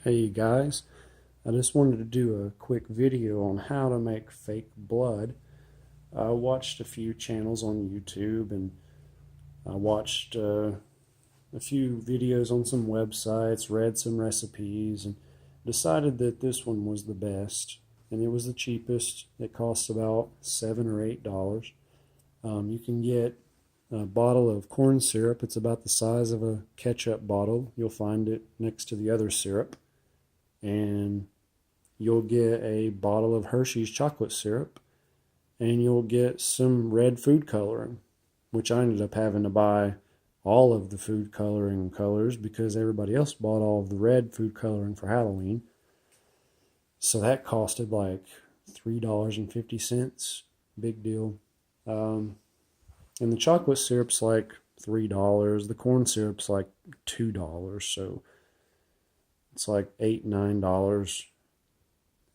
Hey guys, I just wanted to do a quick video on how to make fake blood. I watched a few channels on YouTube and I watched a few videos on some websites, read some recipes, and decided that this one was the best. And it was the cheapest. It costs about $7 or $8. You can get a bottle of corn syrup. It's about the size of a ketchup bottle. You'll find it next to the other syrup. And you'll get a bottle of Hersheys Chocolate Syrup, and you'll get some red food coloring, which I ended up having to buy all of the food coloring colors because everybody else bought all of the red food coloring for Halloween. So that costed like $3.50. Big deal. And the chocolate syrup's like $3. The corn syrup's like $2. So it's like $8, $9.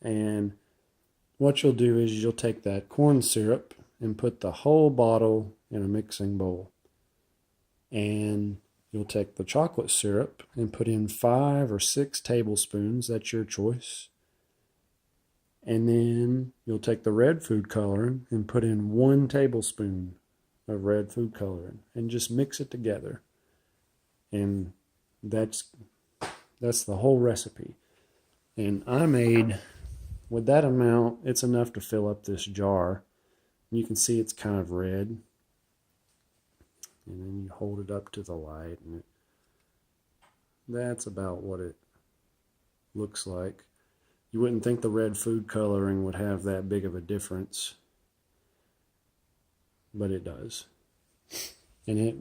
And what you'll do is you'll take that corn syrup and put the whole bottle in a mixing bowl. And you'll take the chocolate syrup and put in 5 or 6 tablespoons. That's your choice. And then you'll take the red food coloring and put in 1 tablespoon of red food coloring and just mix it together. And that's the whole recipe. And I made, with that amount, it's enough to fill up this jar. You can see it's kind of red. And then you hold it up to the light, and that's about what it looks like. You wouldn't think the red food coloring would have that big of a difference, but it does. And it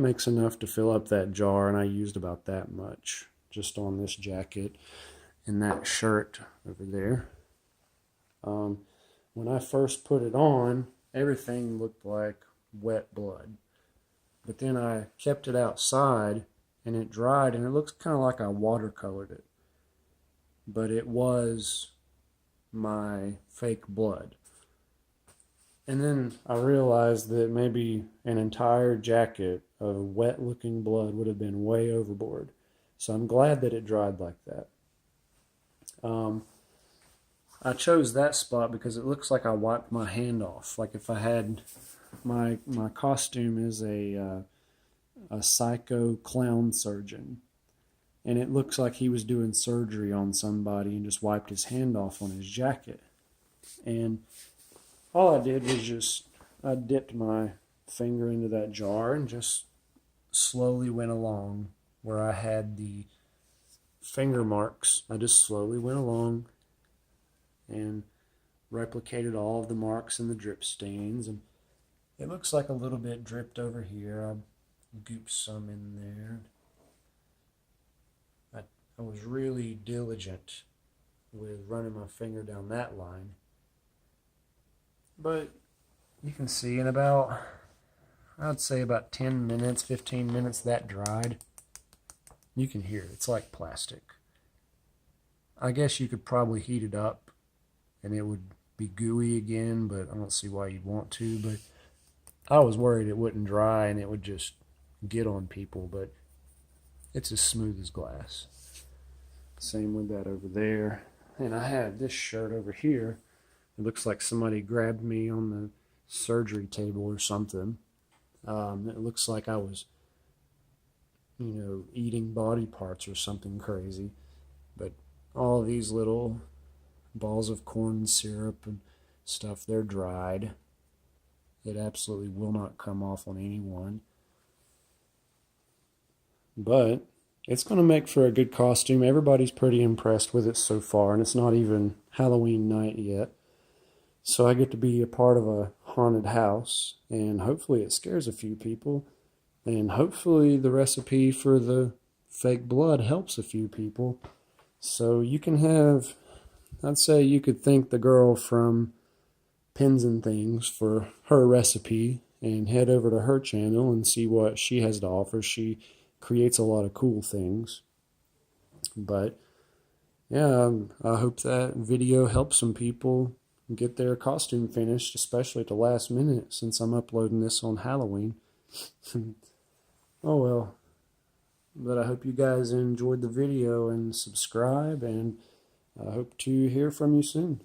makes enough to fill up that jar, and I used about that much just on this jacket and that shirt over there. When I first put it on, everything looked like wet blood. But then I kept it outside and it dried, and it looks kind of like I watercolored it. But it was my fake blood. And then I realized that maybe an entire jacket of wet looking blood would have been way overboard. So I'm glad that it dried like that. I chose that spot because it looks like I wiped my hand off. Like if I had my costume is a psycho clown surgeon, and it looks like he was doing surgery on somebody and just wiped his hand off on his jacket. And all I did was I dipped my finger into that jar and just slowly went along where I had the finger marks. I just slowly went along and replicated all of the marks and the drip stains. And it looks like a little bit dripped over here. I gooped some in there. I was really diligent with running my finger down that line. But you can see in about, I'd say about 10 minutes, 15 minutes, that dried. You can hear it. It's like plastic. I guess you could probably heat it up and it would be gooey again, but I don't see why you'd want to. But I was worried it wouldn't dry and it would just get on people, but it's as smooth as glass. Same with that over there. And I had this shirt over here. It looks like somebody grabbed me on the surgery table or something. It looks like I was, eating body parts or something crazy. But all these little balls of corn syrup and stuff, they're dried. It absolutely will not come off on anyone. But it's going to make for a good costume. Everybody's pretty impressed with it so far, and it's not even Halloween night yet. So I get to be a part of a haunted house, and hopefully it scares a few people. And hopefully the recipe for the fake blood helps a few people. So you can have, I'd say you could thank the girl from Pins and Things for her recipe and head over to her channel and see what she has to offer. She creates a lot of cool things. But yeah, I hope that video helps some people get their costume finished, especially at the last minute since I'm uploading this on Halloween. Oh well, But I hope you guys enjoyed the video and subscribe, and I hope to hear from you soon.